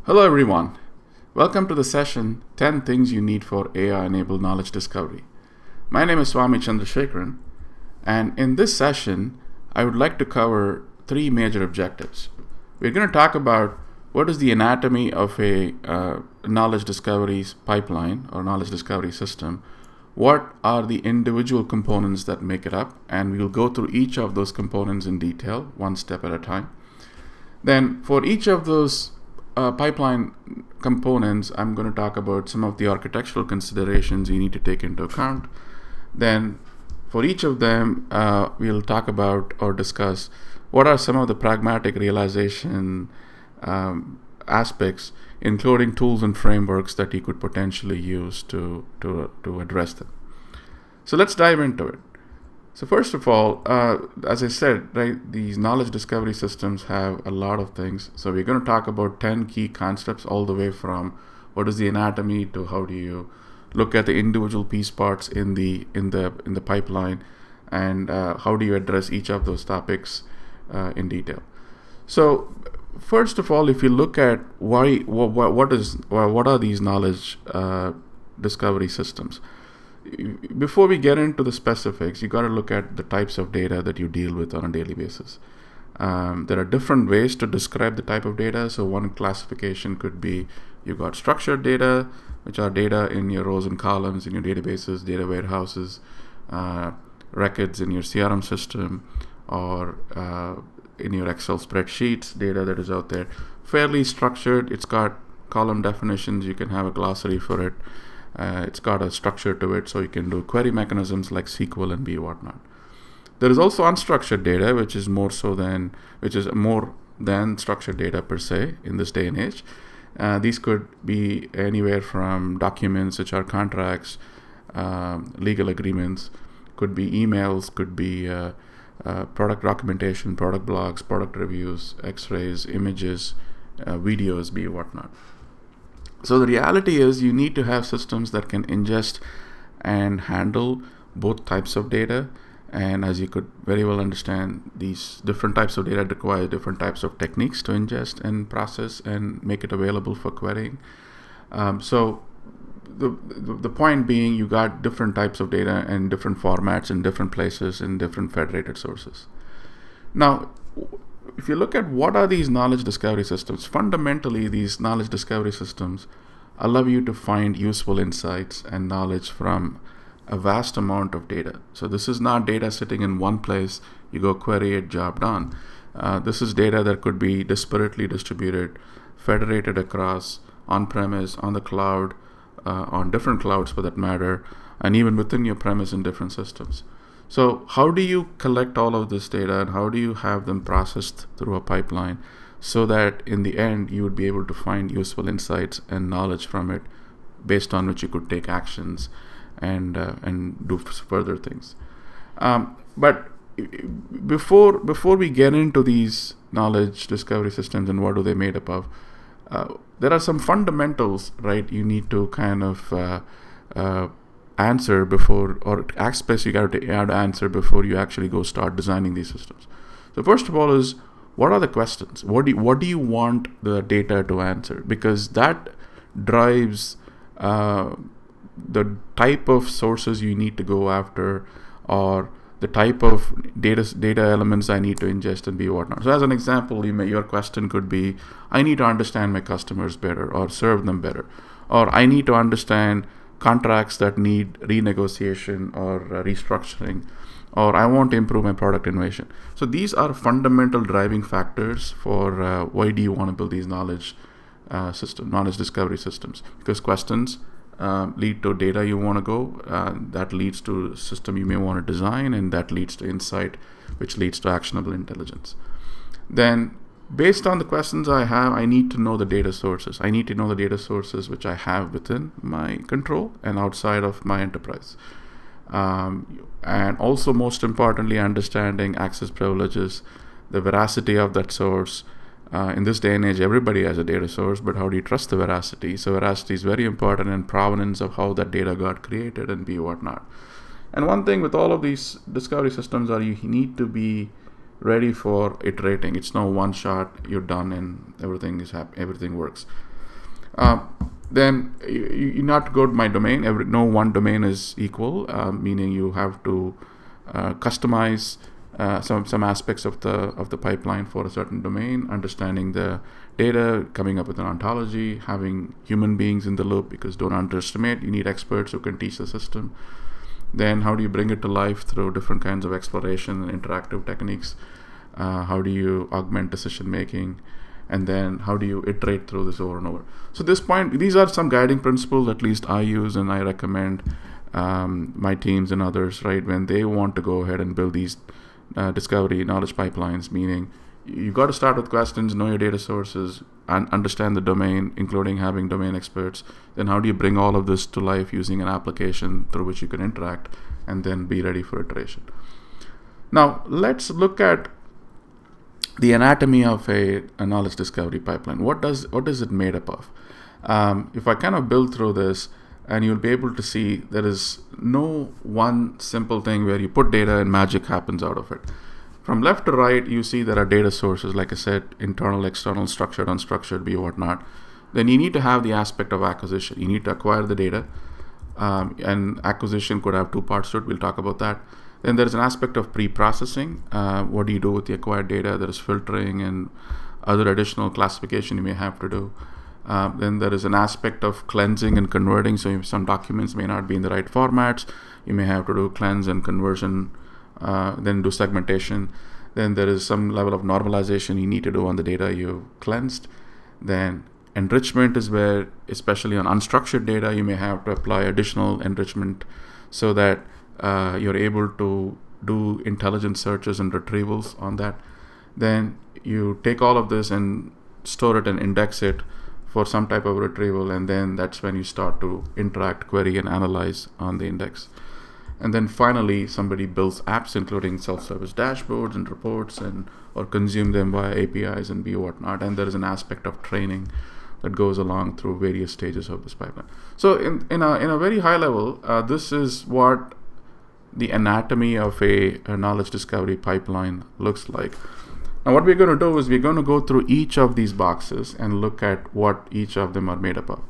Hello everyone. Welcome to the session 10 Things You Need for AI-Enabled Knowledge Discovery. My name is Swami Chandrasekharan, and in this session, I would like to cover three major objectives. We're going to talk about what is the anatomy of a knowledge discovery pipeline or knowledge discovery system, what are the individual components that make it up, and we will go through each of those components in detail, one step at a time. Then for each of those pipeline components, I'm going to talk about some of the architectural considerations you need to take into account. Then for each of them, we'll talk about or discuss what are some of the pragmatic realization aspects, including tools and frameworks that you could potentially use to address them. So let's dive into it. So first of all, as I said, right, these knowledge discovery systems have a lot of things. So we're going to talk about 10 key concepts, all the way from what is the anatomy to how do you look at the individual piece parts in the pipeline, and how do you address each of those topics in detail. So first of all, if you look at what are these knowledge discovery systems. Before we get into the specifics, you got to look at the types of data that you deal with on a daily basis. There are different ways to describe the type of data. So one classification could be you got structured data, which are data in your rows and columns in your databases, data warehouses, records in your CRM system, or in your Excel spreadsheets, data that is out there. Fairly structured. It's got column definitions. You can have a glossary for it. It's got a structure to it, so you can do query mechanisms like SQL and whatnot. There is also unstructured data, which is more than structured data per se in this day and age. These could be anywhere from documents, which are contracts, legal agreements, could be emails, could be product documentation, product blogs, product reviews, X-rays, images, videos, whatnot. So the reality is you need to have systems that can ingest and handle both types of data. And as you could very well understand, these different types of data require different types of techniques to ingest and process and make it available for querying. So the point being, you got different types of data and different formats in different places in different federated sources. Now, if you look at what are these knowledge discovery systems, fundamentally these knowledge discovery systems allow you to find useful insights and knowledge from a vast amount of data. So this is not data sitting in one place, you go query it, job done. This is data that could be disparately distributed, federated across on-premise, on the cloud, on different clouds for that matter, and even within your premise in different systems. So how do you collect all of this data, and how do you have them processed through a pipeline so that in the end you would be able to find useful insights and knowledge from it, based on which you could take actions and do further things. But before we get into these knowledge discovery systems and what are they made up of, there are some fundamentals, right? You need to kind of answer before, or aspects you got to answer before you actually go start designing these systems. So first of all is, what are the questions? What do you want the data to answer? Because that drives the type of sources you need to go after, or the type of data elements I need to ingest and whatnot. So as an example, your question could be, I need to understand my customers better or serve them better, or I need to understand contracts that need renegotiation or restructuring, or I want to improve my product innovation. So these are fundamental driving factors for why do you want to build these knowledge discovery systems, because questions lead to data you want to go, that leads to a system you may want to design, and that leads to insight, which leads to actionable intelligence. Then based on the questions I have, I need to know the data sources. I need to know the data sources which I have within my control and outside of my enterprise. And also, most importantly, understanding access privileges, the veracity of that source. In this day and age, everybody has a data source, but how do you trust the veracity? So veracity is very important, and provenance of how that data got created and whatnot. And one thing with all of these discovery systems are you need to be ready for iterating. It's no one shot, you're done, and everything works. Then you not go to my domain. No one domain is equal, meaning you have to customize some aspects of the pipeline for a certain domain, understanding the data, coming up with an ontology, having human beings in the loop, because don't underestimate, you need experts who can teach the system. Then how do you bring it to life through different kinds of exploration and interactive techniques? How do you augment decision making? And then how do you iterate through this over and over? So at this point, these are some guiding principles at least I use and I recommend my teams and others, right, when they want to go ahead and build these discovery knowledge pipelines, meaning you've got to start with questions, know your data sources, and understand the domain, including having domain experts. Then how do you bring all of this to life using an application through which you can interact and then be ready for iteration? Now, let's look at the anatomy of a knowledge discovery pipeline. What is it made up of? If I kind of build through this, and you'll be able to see there is no one simple thing where you put data and magic happens out of it. From left to right, you see there are data sources, like I said, internal, external, structured, unstructured, be whatnot. Then you need to have the aspect of acquisition. You need to acquire the data, and acquisition could have two parts to it. We'll talk about that. Then there's an aspect of pre-processing. What do you do with the acquired data? There is filtering and other additional classification you may have to do. Then there is an aspect of cleansing and converting. So some documents may not be in the right formats. You may have to do cleanse and conversion, then do segmentation. Then there is some level of normalization you need to do on the data you cleansed. Then enrichment is where, especially on unstructured data, you may have to apply additional enrichment so that you're able to do intelligent searches and retrievals on that. Then you take all of this and store it and index it for some type of retrieval, and then that's when you start to interact, query, and analyze on the index. And then finally, somebody builds apps, including self-service dashboards and reports, or consume them via APIs and be whatnot. And there is an aspect of training that goes along through various stages of this pipeline. So in a very high level, this is what the anatomy of a knowledge discovery pipeline looks like. Now what we're going to do is we're going to go through each of these boxes and look at what each of them are made up of.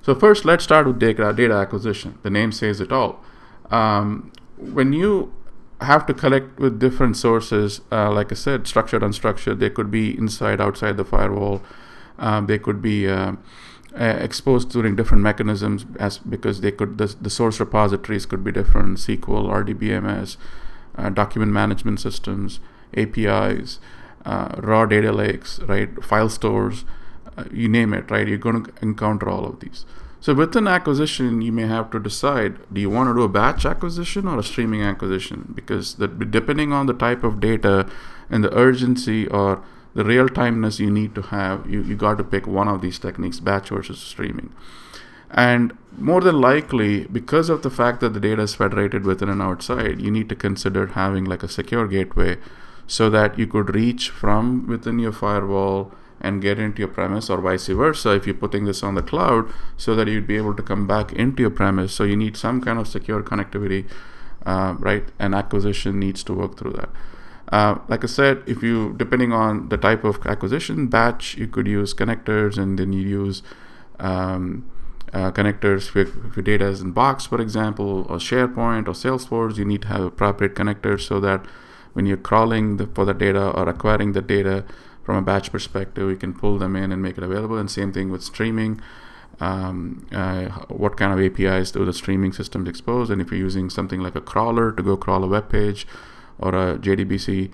So first, let's start with data acquisition. The name says it all. When you have to collect with different sources, like I said, structured, unstructured, they could be inside, outside the firewall. They could be exposed during different mechanisms, because they could the source repositories could be different: SQL, RDBMS, document management systems, APIs, raw data lakes, right? File stores, you name it, right? You're going to encounter all of these. So within acquisition, you may have to decide: do you want to do a batch acquisition or a streaming acquisition? Because depending on the type of data and the urgency or the real-timeness you need to have, you got to pick one of these techniques, batch versus streaming. And more than likely, because of the fact that the data is federated within and outside, you need to consider having like a secure gateway so that you could reach from within your firewall and get into your premise, or vice versa if you're putting this on the cloud, so that you'd be able to come back into your premise. So you need some kind of secure connectivity, right? And acquisition needs to work through that. Like I said, depending on the type of acquisition, batch, you could use connectors, and then you use connectors if your data is in Box, for example, or SharePoint or Salesforce. You need to have appropriate connectors so that when you're crawling for the data or acquiring the data from a batch perspective, you can pull them in and make it available. And same thing with streaming. What kind of APIs do the streaming systems expose? And if you're using something like a crawler to go crawl a web page, or a JDBC,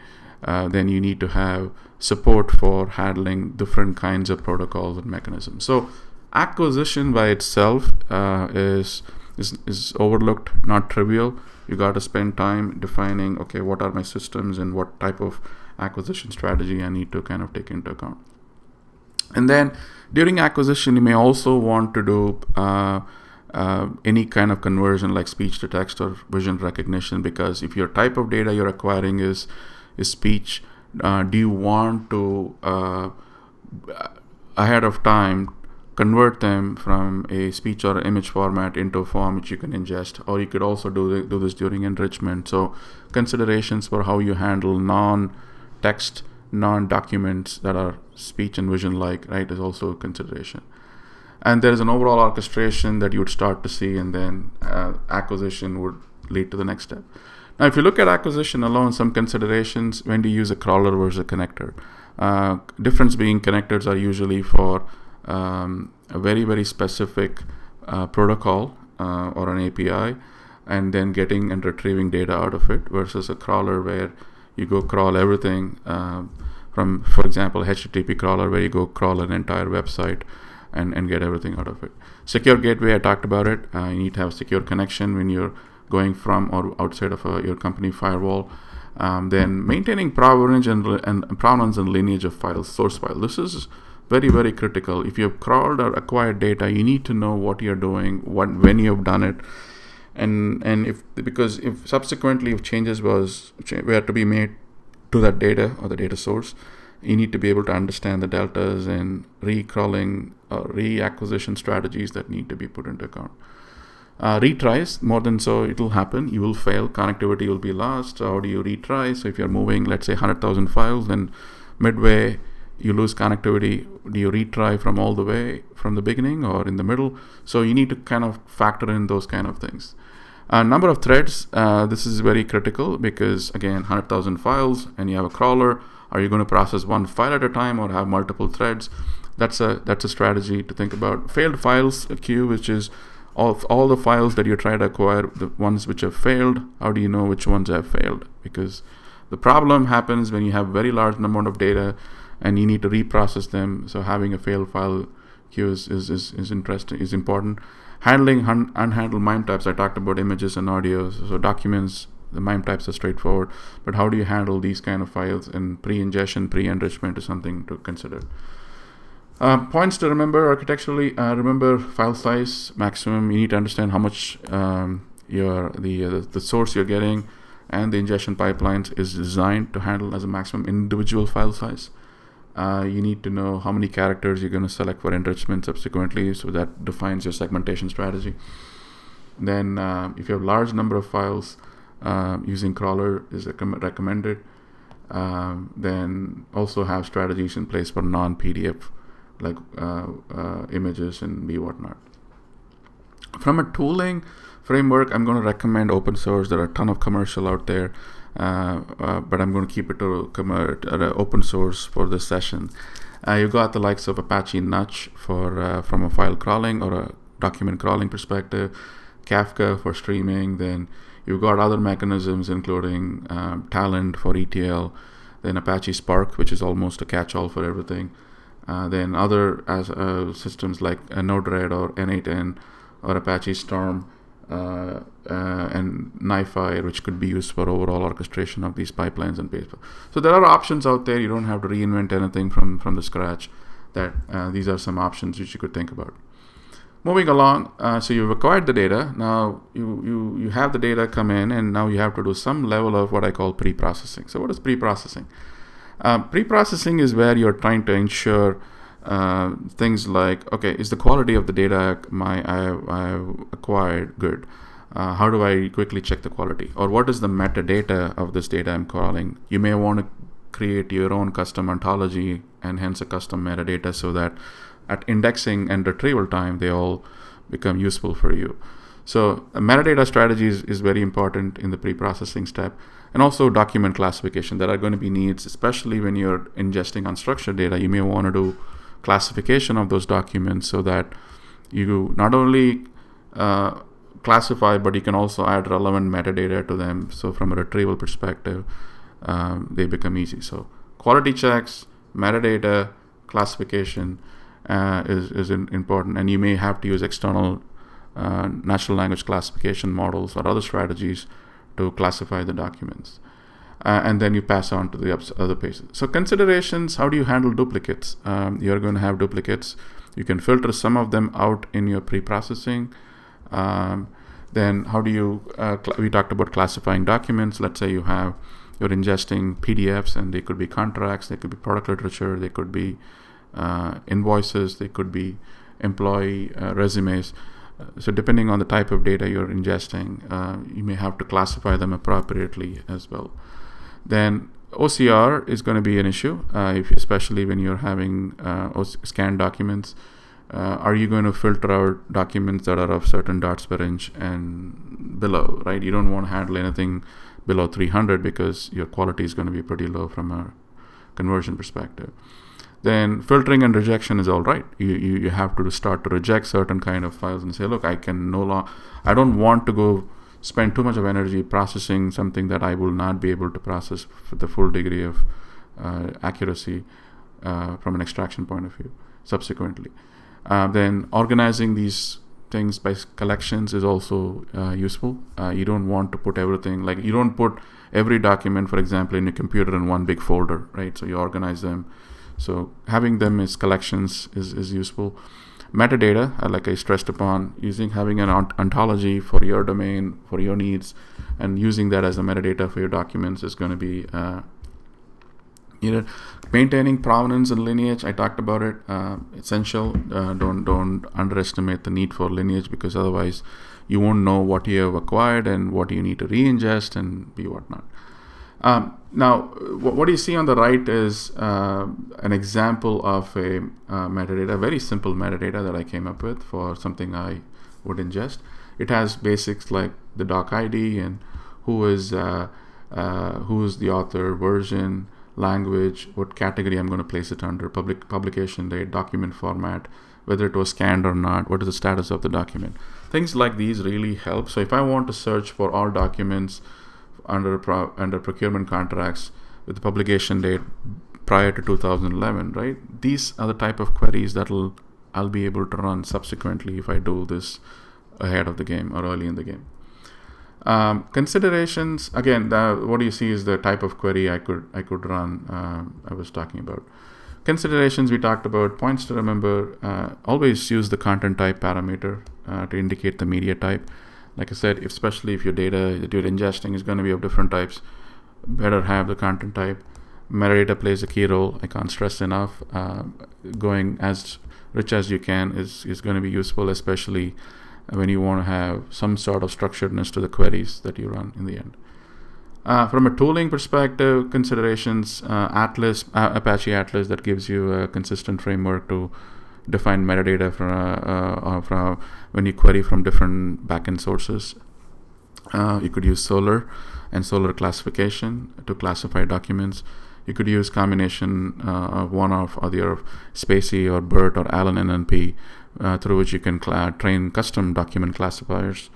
then you need to have support for handling different kinds of protocols and mechanisms. So acquisition by itself is overlooked, not trivial. You got to spend time defining, okay, what are my systems and what type of acquisition strategy I need to kind of take into account. And then during acquisition, you may also want to do any kind of conversion like speech to text or vision recognition, because if your type of data you're acquiring is speech, do you want to ahead of time convert them from a speech or image format into a form which you can ingest? Or you could also do this during enrichment. So considerations for how you handle non-text, non-documents that are speech and vision like, right, is also a consideration. And there is an overall orchestration that you would start to see, and then acquisition would lead to the next step. Now, if you look at acquisition alone, some considerations: when do you use a crawler versus a connector? Difference being, connectors are usually for a very, very specific protocol or an API, and then getting and retrieving data out of it, versus a crawler where you go crawl everything from, for example, HTTP crawler, where you go crawl an entire website and get everything out of it. Secure gateway, I talked about it. You need to have secure connection when you're going from or outside of your company firewall. Then maintaining provenance and provenance and lineage of files, source file. This is very, very critical. If you have crawled or acquired data, you need to know what you're doing, when you have done it, and because if subsequently if changes were to be made to that data or the data source, you need to be able to understand the deltas and re-crawling or reacquisition strategies that need to be put into account. Retries, more than so, it will happen. You will fail. Connectivity will be lost. How do you retry? So if you're moving, let's say, 100,000 files, then midway you lose connectivity. Do you retry from all the way from the beginning or in the middle? So you need to kind of factor in those kind of things. Number of threads, this is very critical because, again, 100,000 files and you have a crawler. Are you going to process one file at a time or have multiple threads? That's a strategy to think about. Failed files queue, which is all the files that you try to acquire, the ones which have failed. How do you know which ones have failed? Because the problem happens when you have very large amount of data and you need to reprocess them. So having a failed file queue is interesting, is important. Handling unhandled MIME types. I talked about images and audios. So documents, the MIME types are straightforward, but how do you handle these kind of files? And pre-ingestion, pre-enrichment is something to consider. Points to remember architecturally. Remember file size maximum. You need to understand how much the source you're getting and the ingestion pipelines is designed to handle as a maximum individual file size. You need to know how many characters you're going to select for enrichment subsequently, so that defines your segmentation strategy. Then if you have large number of files, using crawler is recommended. Then also have strategies in place for non-PDF like images and whatnot. From a tooling framework, I'm going to recommend open source. There are a ton of commercial out there, but I'm going to keep it to open source for this session. You got the likes of Apache Nutch for from a file crawling or a document crawling perspective, Kafka for streaming. Then you've got other mechanisms including Talend for ETL, then Apache Spark, which is almost a catch-all for everything. Then other systems like Node-RED or N8N or Apache Storm and NiFi, which could be used for overall orchestration of these pipelines and paper. So there are options out there. You don't have to reinvent anything from the scratch. These are some options which you could think about. Moving along, so you've acquired the data. Now you have the data come in, and now you have to do some level of what I call pre-processing. So what is pre-processing? Pre-processing is where you're trying to ensure things like, okay, is the quality of the data I've acquired good? How do I quickly check the quality? Or what is the metadata of this data I'm calling? You may want to create your own custom ontology and hence a custom metadata so that at indexing and retrieval time, they all become useful for you. So a metadata strategy is very important in the pre-processing step. And also document classification. There are going to be needs, especially when you're ingesting unstructured data. You may want to do classification of those documents so that you not only classify, but you can also add relevant metadata to them. So from a retrieval perspective, they become easy. So quality checks, metadata, classification is important. And you may have to use external natural language classification models or other strategies to classify the documents. And then you pass on to the other pages. So considerations, how do you handle duplicates? You're going to have duplicates. You can filter some of them out in your pre-processing. Then how do you, we talked about classifying documents. Let's say you're ingesting PDFs, and they could be contracts, they could be product literature, they could be invoices, they could be employee resumes. So depending on the type of data you're ingesting, you may have to classify them appropriately as well. Then OCR is going to be an issue, especially when you're having scanned documents. are you going to filter out documents that are of certain dots per inch and below, right? You don't want to handle anything below 300 because your quality is going to be pretty low from a conversion perspective. Then filtering and rejection is all right. You have to start to reject certain kind of files and say, look, I don't want to go spend too much of energy processing something that I will not be able to process for the full degree of accuracy from an extraction point of view subsequently. Then organizing these things by collections is also useful. You don't want to put everything, like you don't put every document, for example, in your computer in one big folder, right? So you organize them. So having them as collections is useful. Metadata, like I stressed upon, having an ontology for your domain, for your needs, and using that as a metadata for your documents is going to be maintaining provenance and lineage. I talked about it. Essential. Don't underestimate the need for lineage, because otherwise you won't know what you have acquired and what you need to re-ingest and be whatnot. Now, what you see on the right is an example of a metadata, very simple metadata that I came up with for something I would ingest. It has basics like the doc ID and who is the author, version, language, what category I'm going to place it under, publication date, document format, whether it was scanned or not, what is the status of the document. Things like these really help. So if I want to search for all documents under procurement contracts with the publication date prior to 2011, right? These are the type of queries that I'll be able to run subsequently if I do this ahead of the game or early in the game. Considerations, again, what you see is the type of query I could run. I was talking about considerations. We talked about points to remember. Always use the content type parameter to indicate the media type. Like I said, especially if your data that you're ingesting is going to be of different types, better have the content type. Metadata plays a key role. I can't stress enough. Going as rich as you can is going to be useful, especially when you want to have some sort of structuredness to the queries that you run in the end. From a tooling perspective, considerations, Apache Atlas, that gives you a consistent framework to define metadata from when you query from different backend sources. You could use Solr and Solr classification to classify documents. You could use combination of one of either Spacey or BERT or Allen NNP, through which you can train custom document classifiers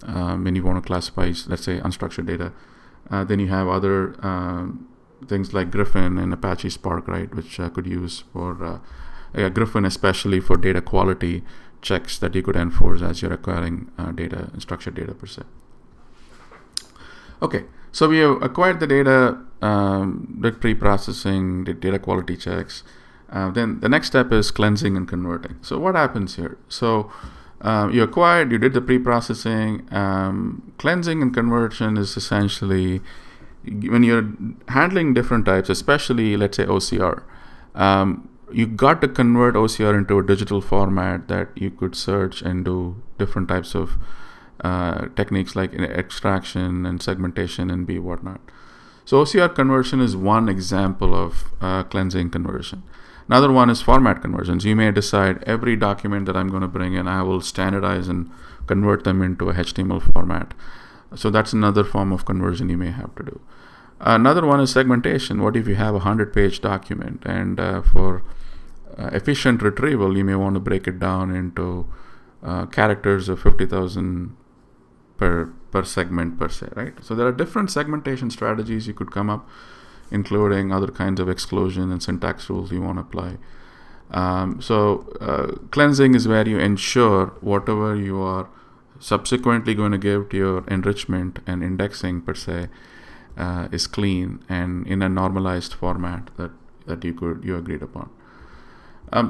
when you want to classify, let's say, unstructured data. Then you have other things like Griffin and Apache Spark, right, which could use for Griffin, especially for data quality checks that you could enforce as you're acquiring data, structured data per se. Okay, so we have acquired the data, did pre-processing, did data quality checks. Then the next step is cleansing and converting. So what happens here? So you acquired, you did the pre-processing. Cleansing and conversion is essentially when you're handling different types, especially, let's say, OCR. You got to convert OCR into a digital format that you could search and do different types of techniques like extraction and segmentation and whatnot. So OCR conversion is one example of cleansing conversion. Another one is format conversions. You may decide every document that I'm going to bring in, I will standardize and convert them into a HTML format. So that's another form of conversion you may have to do. Another one is segmentation. What if you have a 100-page document, and for efficient retrieval, you may want to break it down into characters of 50,000 per segment per se, right? So there are different segmentation strategies you could come up, including other kinds of exclusion and syntax rules you want to apply. Cleansing is where you ensure whatever you are subsequently going to give to your enrichment and indexing per se is clean and in a normalized format that you agreed upon.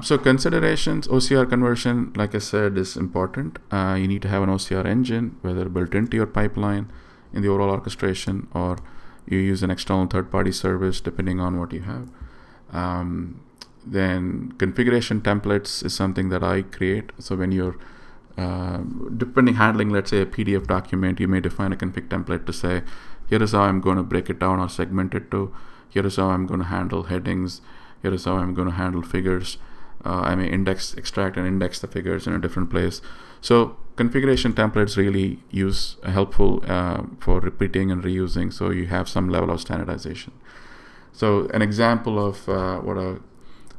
So considerations, OCR conversion, like I said, is important. You need to have an OCR engine, whether built into your pipeline in the overall orchestration, or you use an external third-party service, depending on what you have. Then configuration templates is something that I create. So when you're handling, let's say, a PDF document, you may define a config template to say, here is how I'm going to break it down or segment it to. Here is how I'm going to handle headings. Here is how I'm going to handle figures. I may extract and index the figures in a different place. So configuration templates really helpful for repeating and reusing, so you have some level of standardization. So an example of what a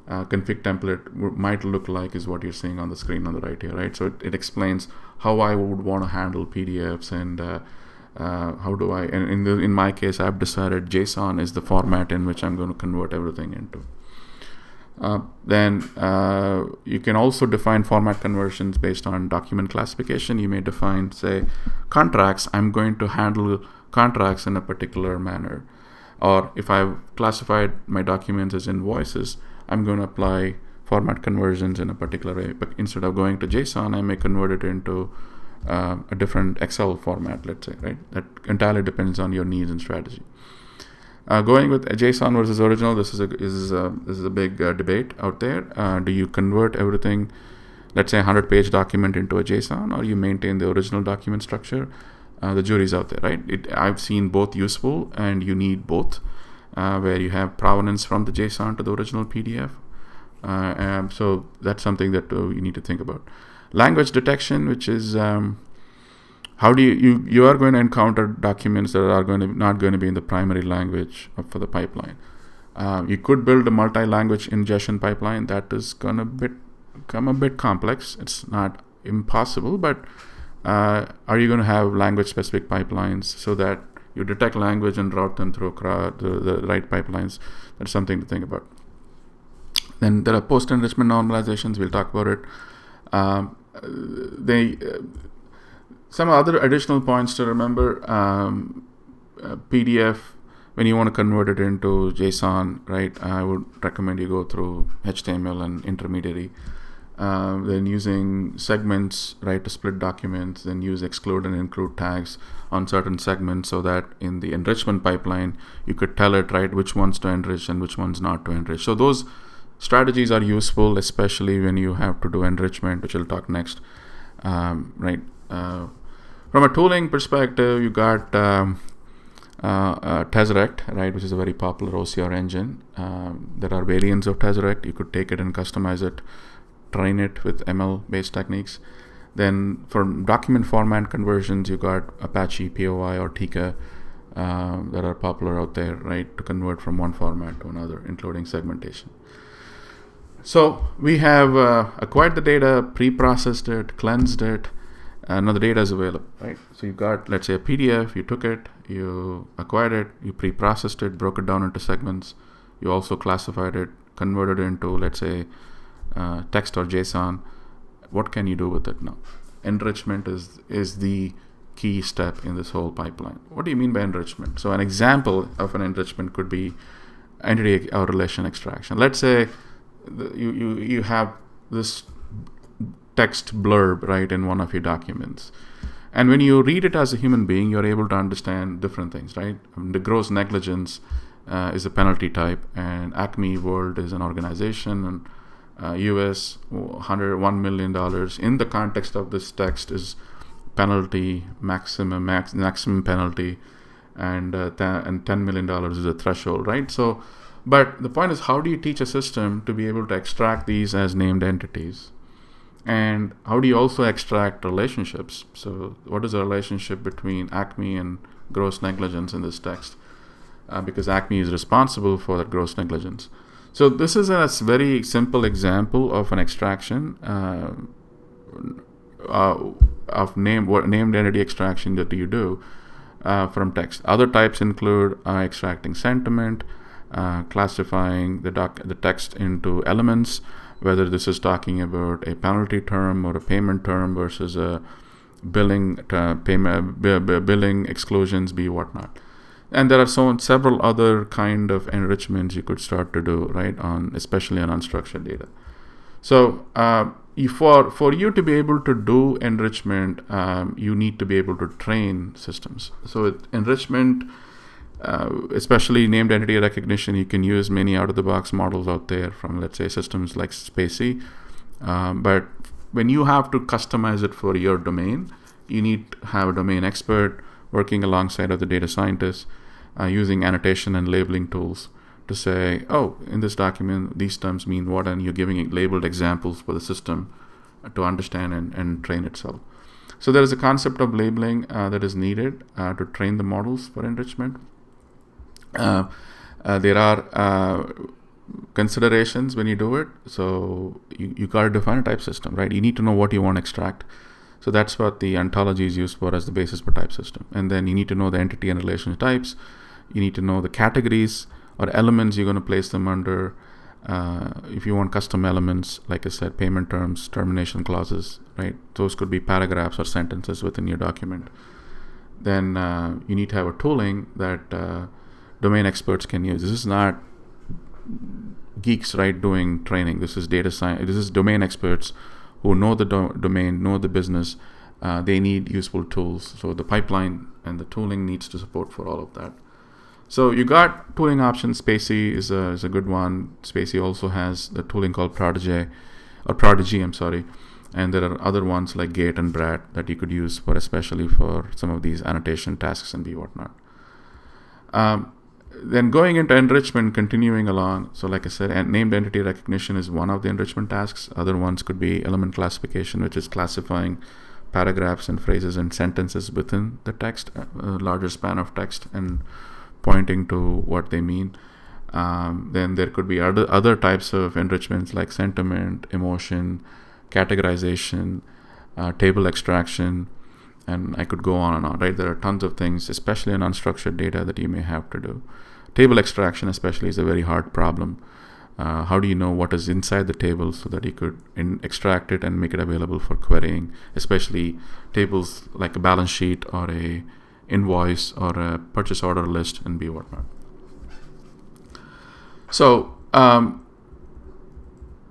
config template might look like is what you're seeing on the screen on the right here, right? So it explains how I would want to handle PDFs and how do I, and in my case, I've decided JSON is the format in which I'm going to convert everything into. Then you can also define format conversions based on document classification. You may define, say, contracts. I'm going to handle contracts in a particular manner. Or if I've classified my documents as invoices, I'm going to apply format conversions in a particular way. But instead of going to JSON, I may convert it into a different Excel format, let's say, right? That entirely depends on your needs and strategy. Going with JSON versus original, this is a big debate out there. Do you convert everything, let's say 100-page document, into a JSON, or you maintain the original document structure? The jury's out there, right? I've seen both useful, and you need both, where you have provenance from the JSON to the original PDF. So that's something that you need to think about. Language detection, which is how do you are going to encounter documents that are not going to be in the primary language for the pipeline. You could build a multi-language ingestion pipeline. That is going to become a bit complex. It's not impossible, but are you going to have language-specific pipelines so that you detect language and route them through the right pipelines? That's something to think about. Then there are post-enrichment normalizations. We'll talk about it. Some other additional points to remember. PDF, when you want to convert it into JSON, right, I would recommend you go through HTML and intermediary. Then using segments, right, to split documents, then use exclude and include tags on certain segments, so that in the enrichment pipeline you could tell it, right, which ones to enrich and which ones not to enrich. So those strategies are useful, especially when you have to do enrichment, which we'll talk next. Right. From a tooling perspective, you got Tesseract, right, which is a very popular OCR engine. There are variants of Tesseract. You could take it and customize it, train it with ML-based techniques. Then for document format conversions, you got Apache POI or Tika that are popular out there, right, to convert from one format to another, including segmentation. So we have acquired the data, pre-processed it, cleansed it. Now the data is available, right? So you've got, let's say, a PDF. You took it, you acquired it, you pre-processed it, broke it down into segments. You also classified it, converted it into, let's say, text or JSON. What can you do with it now? Enrichment is the key step in this whole pipeline. What do you mean by enrichment? So an example of an enrichment could be entity or relation extraction. Let's say you have this text blurb, right, in one of your documents, and when you read it as a human being, you're able to understand different things, right? The gross negligence is a penalty type, and Acme World is an organization, and US $101 million in the context of this text is penalty, maximum penalty, and $10 million is a threshold, right? So, but the point is, how do you teach a system to be able to extract these as named entities? And how do you also extract relationships? So what is the relationship between Acme and gross negligence in this text? Because Acme is responsible for that gross negligence. So this is a very simple example of an extraction of named entity extraction that you do from text. Other types include extracting sentiment, classifying the text into elements, whether this is talking about a penalty term or a payment term versus a billing exclusions, whatnot. And there are several other kind of enrichments you could start to do, right, especially on unstructured data. So for you to be able to do enrichment, you need to be able to train systems. So enrichment, especially named entity recognition, you can use many out-of-the-box models out there from, let's say, systems like Spacey. But when you have to customize it for your domain, you need to have a domain expert working alongside of the data scientists, using annotation and labeling tools to say, oh, in this document, these terms mean what, and you're giving it labeled examples for the system to understand and train itself. So there is a concept of labeling that is needed to train the models for enrichment. There are considerations when you do it. So you got to define a type system, right? You need to know what you want to extract. So that's what the ontology is used for as the basis for type system. And then you need to know the entity and relation types. You need to know the categories or elements you're going to place them under. If you want custom elements, like I said, payment terms, termination clauses, right? Those could be paragraphs or sentences within your document. Then you need to have a tooling that domain experts can use. This is not geeks, right, doing training. This is data science. This is domain experts who know the domain, know the business. They need useful tools. So the pipeline and the tooling needs to support for all of that. So you got tooling options. Spacy is a good one. Spacy also has the tooling called Prodigy, and there are other ones like Gate and Brad that you could use for, especially for some of these annotation tasks and whatnot. Then going into enrichment, continuing along. So like I said, named entity recognition is one of the enrichment tasks. Other ones could be element classification, which is classifying paragraphs and phrases and sentences within the text, a larger span of text, and pointing to what they mean. Then there could be other types of enrichments like sentiment, emotion, categorization, table extraction, and I could go on and on, right? There are tons of things, especially in unstructured data, that you may have to do. Table extraction especially is a very hard problem. How do you know what is inside the table so that you could extract it and make it available for querying, especially tables like a balance sheet or a invoice or a purchase order list and whatnot. So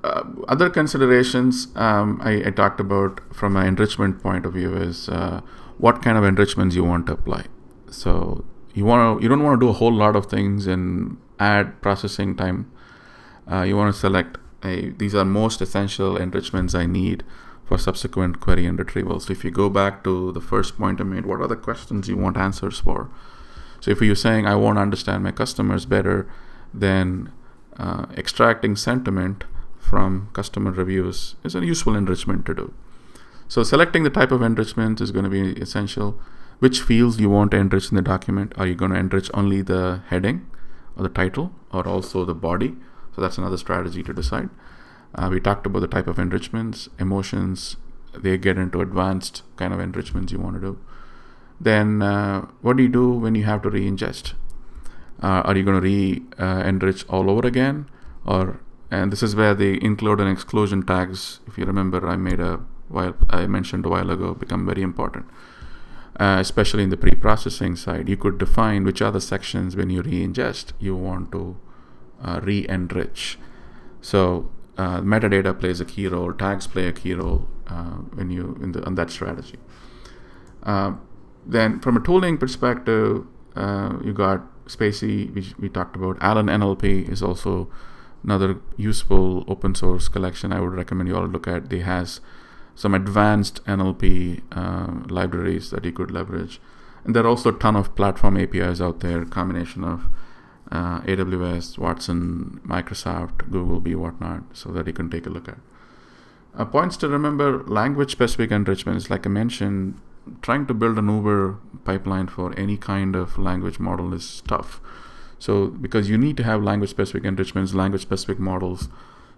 other considerations I talked about from an enrichment point of view is what kind of enrichments you want to apply. So you don't want to do a whole lot of things and add processing time. You want to select these are most essential enrichments I need for subsequent query and retrieval. So if you go back to the first point I made, what are the questions you want answers for? So if you're saying I want to understand my customers better, then extracting sentiment from customer reviews is a useful enrichment to do. So selecting the type of enrichment is going to be essential. Which fields you want to enrich in the document? Are you going to enrich only the heading or the title or also the body? So that's another strategy to decide. We talked about the type of enrichments, emotions. They get into advanced kind of enrichments you want to do. Then what do you do when you have to re-ingest? Are you going to re-enrich all over again? And this is where the include and exclusion tags, if you remember, I mentioned a while ago, become very important. Especially in the pre-processing side, you could define which are the sections when you re-ingest you want to re-enrich. So metadata plays a key role, tags play a key role on that strategy. Then from a tooling perspective, you got Spacy, which we talked about. Allen NLP is also another useful open source collection I would recommend you all look at. They has some advanced NLP libraries that you could leverage. And there are also a ton of platform APIs out there, combination of AWS, Watson, Microsoft, Google, whatnot, so that you can take a look at. Points to remember, language-specific enrichments. Like I mentioned, trying to build an Uber pipeline for any kind of language model is tough. So because you need to have language-specific enrichments, language-specific models.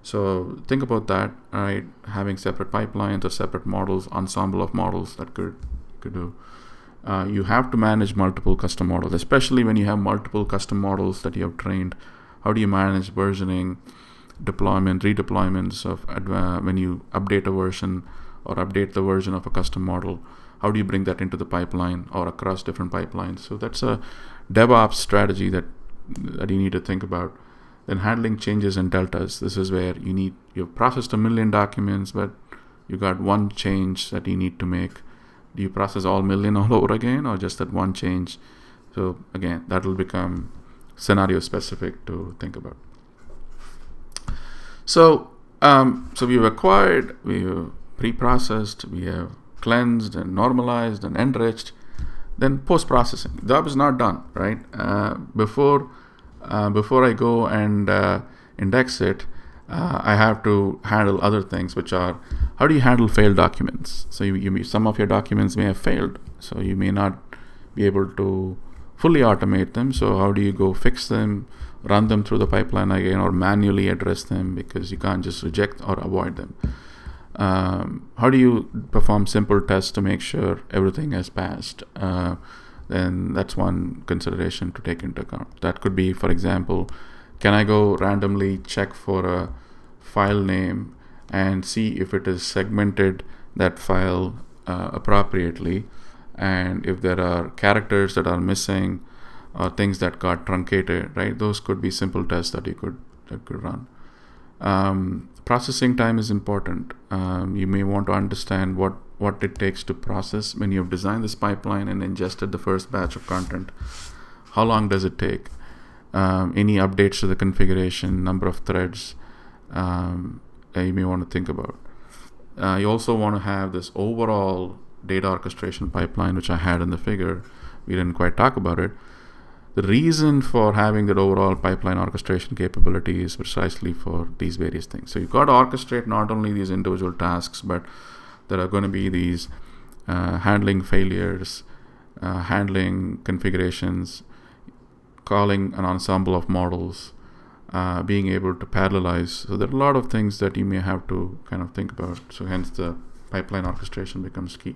So think about that, right? Having separate pipelines or separate models, ensemble of models that could do. You have to manage multiple custom models, especially when you have multiple custom models that you have trained. How do you manage versioning, deployment, redeployments of when you update a version or update the version of a custom model? How do you bring that into the pipeline or across different pipelines? So that's a DevOps strategy that you need to think about. Then handling changes and deltas. This is where you've processed 1 million documents, but you got one change that you need to make. Do you process all 1 million all over again, or just that one change? So again, that will become scenario specific to think about. So we've acquired, we have pre-processed, we have cleansed and normalized and enriched. Then post-processing. The job is not done, right? Before before I go and index it, I have to handle other things, which are, how do you handle failed documents? So some of your documents may have failed, so you may not be able to fully automate them. So how do you go fix them, run them through the pipeline again, or manually address them, because you can't just reject or avoid them. How do you perform simple tests to make sure everything has passed? Then that's one consideration to take into account. That could be, for example, can I go randomly check for a file name and see if it is segmented that file appropriately, and if there are characters that are missing or things that got truncated, right? Those could be simple tests that could run. Processing time is important. You may want to understand what it takes to process when you've designed this pipeline and ingested the first batch of content. How long does it take? Any updates to the configuration, number of threads, you may want to think about. You also want to have this overall data orchestration pipeline, which I had in the figure. We didn't quite talk about it. The reason for having that overall pipeline orchestration capability is precisely for these various things. So you've got to orchestrate not only these individual tasks, but there are going to be these handling failures, handling configurations, calling an ensemble of models, being able to parallelize. So there are a lot of things that you may have to kind of think about. So hence the pipeline orchestration becomes key.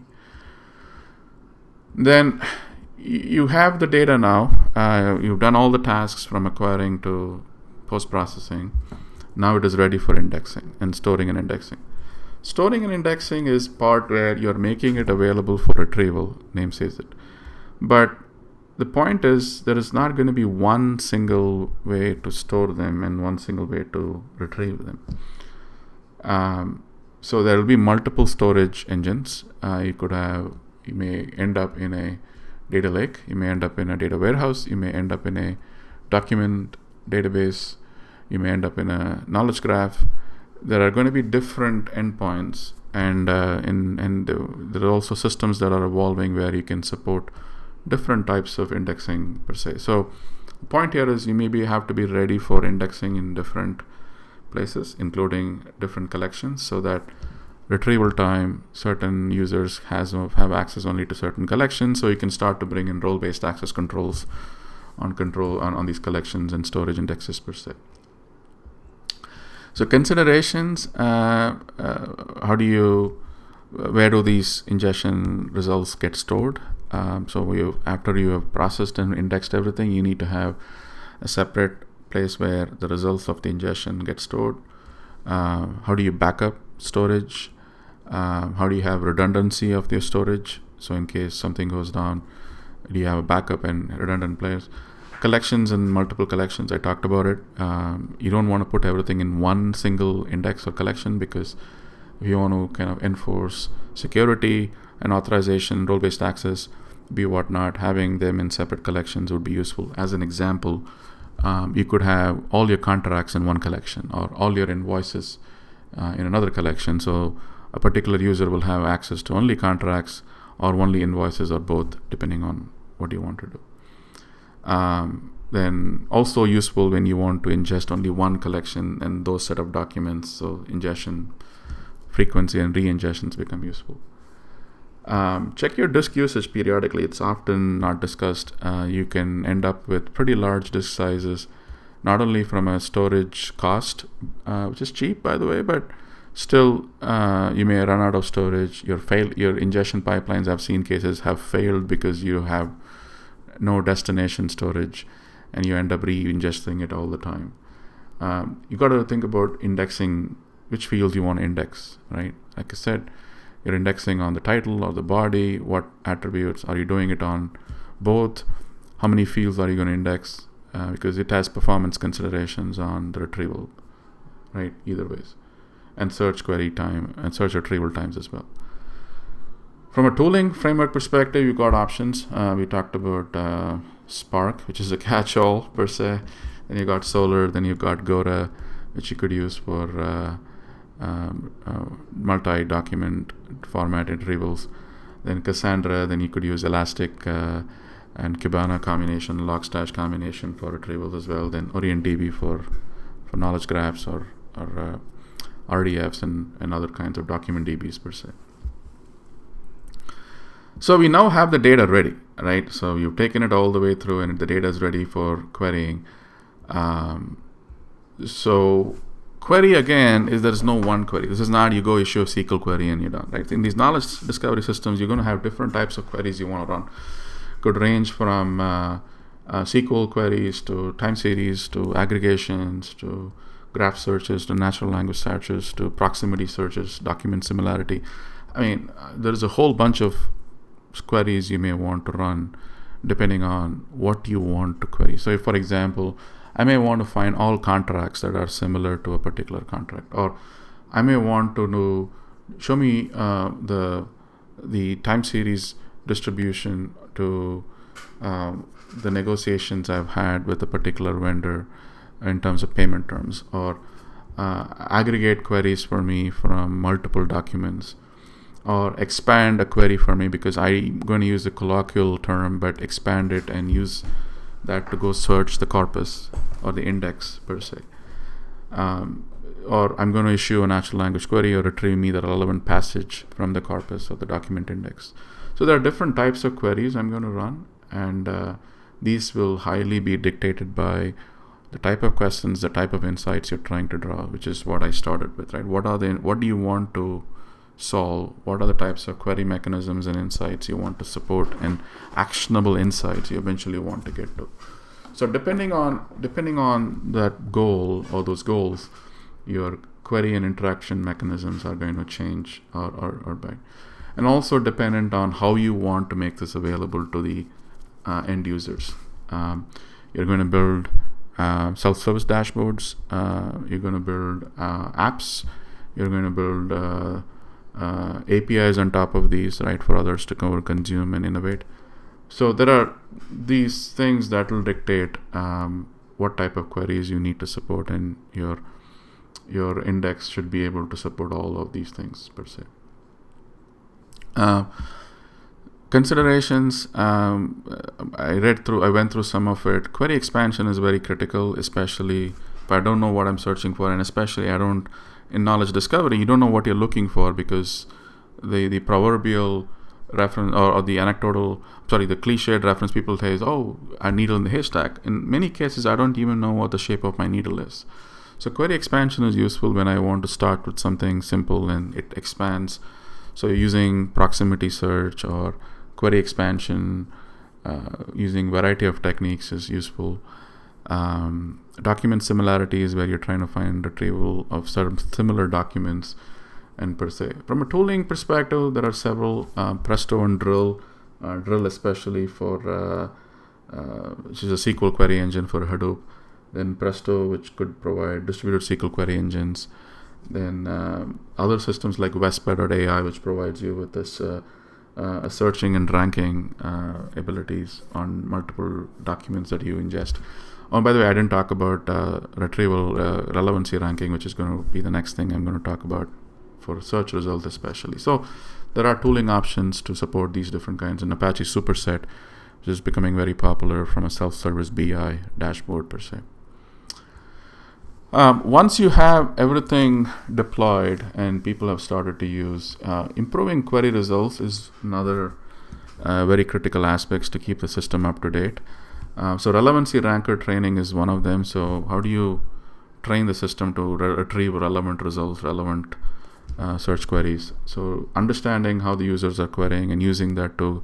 Then you have the data now. You've done all the tasks from acquiring to post-processing. Now it is ready for indexing and storing and indexing. Storing and indexing is part where you're making it available for retrieval, name says it. But the point is, there is not going to be one single way to store them and one single way to retrieve them. So there will be multiple storage engines. You may end up in a data lake, you may end up in a data warehouse, you may end up in a document database, you may end up in a knowledge graph. There are going to be different endpoints, and there are also systems that are evolving where you can support different types of indexing per se. So the point here is you maybe have to be ready for indexing in different places, including different collections, so that retrieval time, certain users have access only to certain collections, so you can start to bring in role-based access controls on these collections and storage indexes per se. So considerations, where do these ingestion results get stored? So after you have processed and indexed everything, you need to have a separate place where the results of the ingestion get stored. How do you back up storage? How do you have redundancy of your storage? So in case something goes down, do you have a backup and redundant players? Collections and multiple collections, I talked about it. You don't want to put everything in one single index or collection, because if you want to kind of enforce security and authorization, role-based access, be whatnot, having them in separate collections would be useful. As an example, you could have all your contracts in one collection or all your invoices in another collection. So a particular user will have access to only contracts or only invoices or both, depending on what you want to do. Then also useful when you want to ingest only one collection and those set of documents. So ingestion frequency and re-ingestions become useful. Check your disk usage periodically. It's often not discussed. You can end up with pretty large disk sizes, not only from a storage cost, which is cheap, by the way, but still you may run out of storage. Your ingestion pipelines, I've seen cases, have failed because you have no destination storage and you end up re-ingesting it all the time. You got to think about indexing which fields you want to index, right? Like I said, you're indexing on the title or the body. What attributes are you doing it on? Both. How many fields are you going to index? Because it has performance considerations on the retrieval, right? Either ways. And search query time and search retrieval times as well. From a tooling framework perspective, you've got options. We talked about Spark, which is a catch-all per se. Then you got Solar. Then you've got Gora, which you could use for multi-document format retrievals. Then Cassandra. Then you could use Elastic and Kibana combination, logstash combination for retrieval as well, then OrientDB for knowledge graphs or RDFs and other kinds of document DBs per se. So we now have the data ready, right? So you've taken it all the way through and the data is ready for querying. So query again is there's no one query. This is not you go issue a SQL query and you're done, right? In these knowledge discovery systems, you're going to have different types of queries you want to run. Could range from SQL queries to time series to aggregations to graph searches to natural language searches to proximity searches, document similarity. I mean, there's a whole bunch of queries you may want to run depending on what you want to query. So if, for example, I may want to find all contracts that are similar to a particular contract, or I may want to know, show me the time series distribution to the negotiations I've had with a particular vendor in terms of payment terms, or aggregate queries for me from multiple documents, or expand a query for me because I'm going to use the colloquial term but expand it and use that to go search the corpus or the index per se. Or I'm going to issue a natural language query or retrieve me the relevant passage from the corpus or the document index. So there are different types of queries I'm going to run, and these will highly be dictated by the type of questions, the type of insights you're trying to draw, which is what I started with, right? What do you want to solve? What are the types of query mechanisms and insights you want to support, and actionable insights you eventually want to get to? So depending on that goal or those goals, your query and interaction mechanisms are going to change or by, and also dependent on how you want to make this available to the end users. You're going to build self-service dashboards. You're going to build apps. You're going to build APIs on top of these, right, for others to come consume and innovate. So there are these things that will dictate what type of queries you need to support, and your index should be able to support all of these things per se. Considerations, I went through some of it. Query expansion is very critical, especially if I don't know what I'm searching for, and especially in knowledge discovery, you don't know what you're looking for, because the proverbial reference or the cliched reference people say is, oh, a needle in the haystack. In many cases, I don't even know what the shape of my needle is. So query expansion is useful when I want to start with something simple and it expands. So using proximity search or query expansion, using variety of techniques is useful. Document similarity is where you're trying to find retrieval of certain similar documents, and per se. From a tooling perspective, there are several, Presto and Drill especially for which is a SQL query engine for Hadoop. Then Presto, which could provide distributed SQL query engines. Then other systems like Vespa.ai, which provides you with this searching and ranking abilities on multiple documents that you ingest. Oh, by the way, I didn't talk about retrieval relevancy ranking, which is going to be the next thing I'm going to talk about for search results especially. So there are tooling options to support these different kinds, and Apache Superset, which is becoming very popular from a self-service BI dashboard per se. Once you have everything deployed and people have started to use, improving query results is another very critical aspects to keep the system up to date. So relevancy ranker training is one of them. So how do you train the system to retrieve relevant results, relevant search queries? So understanding how the users are querying and using that to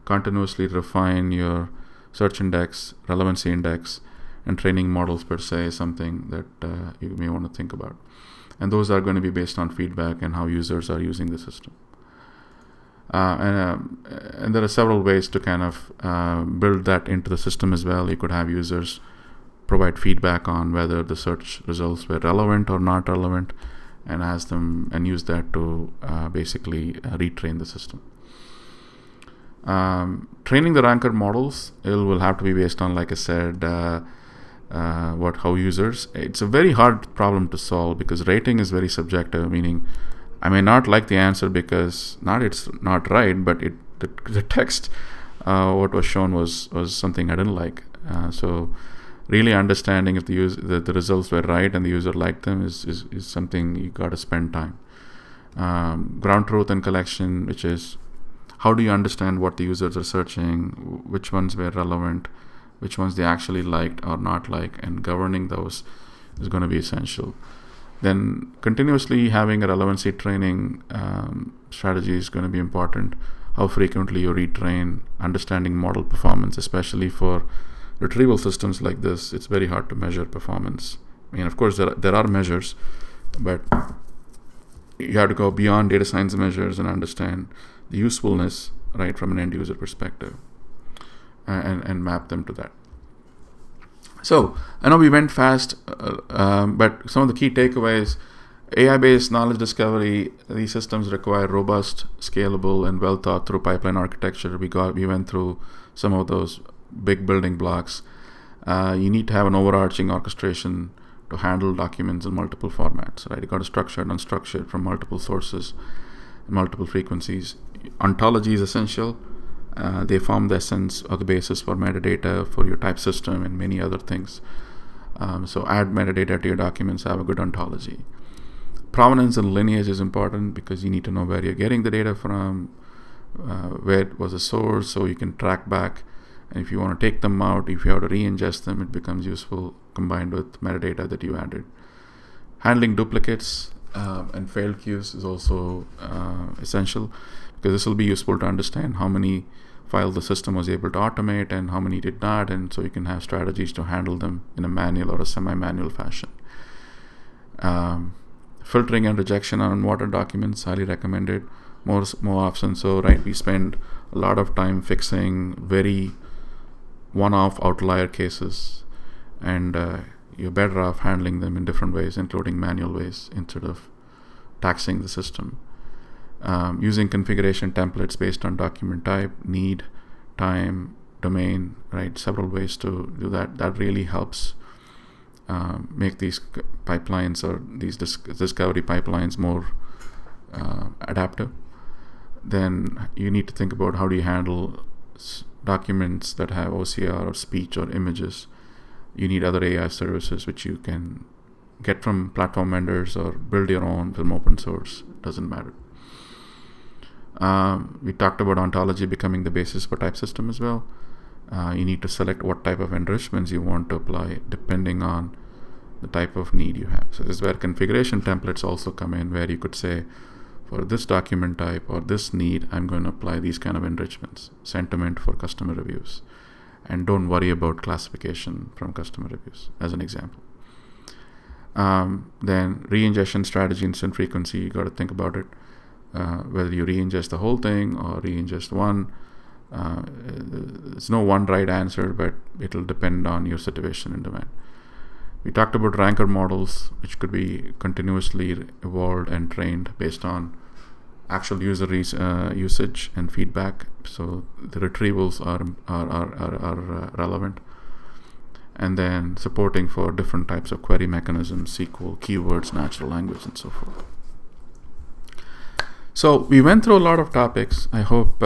continuously refine your search index, relevancy index, and training models per se is something that you may want to think about. And those are going to be based on feedback and how users are using the system. And there are several ways to kind of build that into the system as well. You could have users provide feedback on whether the search results were relevant or not relevant, and ask them and use that to basically retrain the system. Training the ranker models, it will have to be based on, like I said, how users. It's a very hard problem to solve because rating is very subjective, meaning I may not like the answer because it's not right, but the text what was shown was something I didn't like. So really understanding if the results were right and the user liked them is something you got to spend time. Ground truth and collection, which is how do you understand what the users are searching, which ones were relevant, which ones they actually liked or not like, and governing those is going to be essential. Then continuously having a relevancy training strategy is going to be important. How frequently you retrain, understanding model performance, especially for retrieval systems like this. It's very hard to measure performance. I mean, of course, there are measures, but you have to go beyond data science measures and understand the usefulness, right, from an end user perspective, and map them to that. So I know we went fast, but some of the key takeaways: AI-based knowledge discovery. These systems require robust, scalable, and well thought through pipeline architecture. We went through some of those big building blocks. You need to have an overarching orchestration to handle documents in multiple formats, right? You got to structured, unstructured from multiple sources, multiple frequencies. Ontology is essential. They form the essence or the basis for metadata for your type system and many other things. So add metadata to your documents, have a good ontology. Provenance and lineage is important because you need to know where you're getting the data from, where it was a source, so you can track back. And if you want to take them out, if you have to re-ingest them, it becomes useful combined with metadata that you added. Handling duplicates and failed queues is also essential, because this will be useful to understand how many files the system was able to automate and how many did not, and so you can have strategies to handle them in a manual or a semi-manual fashion. Filtering and rejection on unwanted documents, highly recommended. More often so, right? We spend a lot of time fixing very one-off outlier cases, and you're better off handling them in different ways, including manual ways, instead of taxing the system. Using configuration templates based on document type, need, time, domain, right? Several ways to do that. That really helps make these pipelines or these discovery pipelines more adaptive. Then you need to think about how do you handle documents that have OCR or speech or images. You need other AI services which you can get from platform vendors or build your own from open source. Doesn't matter. We talked about ontology becoming the basis for type system as well. You need to select what type of enrichments you want to apply depending on the type of need you have. So this is where configuration templates also come in, where you could say, for this document type or this need, I'm going to apply these kind of enrichments, sentiment for customer reviews, and don't worry about classification from customer reviews, as an example. Then re-ingestion strategy, instant frequency, you got to think about it, whether you re-ingest the whole thing or re-ingest one. There's no one right answer, but it'll depend on your situation and demand. We talked about ranker models, which could be continuously evolved and trained based on actual user usage and feedback. So the retrievals are relevant. And then supporting for different types of query mechanisms, SQL, keywords, natural language, and so forth. So we went through a lot of topics. I hope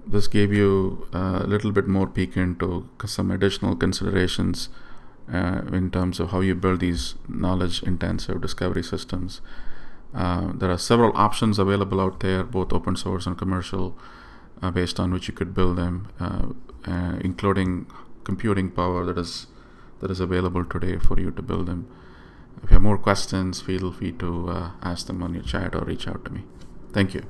this gave you a little bit more peek into some additional considerations in terms of how you build these knowledge-intensive discovery systems. There are several options available out there, both open source and commercial, based on which you could build them, including computing power that is available today for you to build them. If you have more questions, feel free to ask them on your chat or reach out to me. Thank you.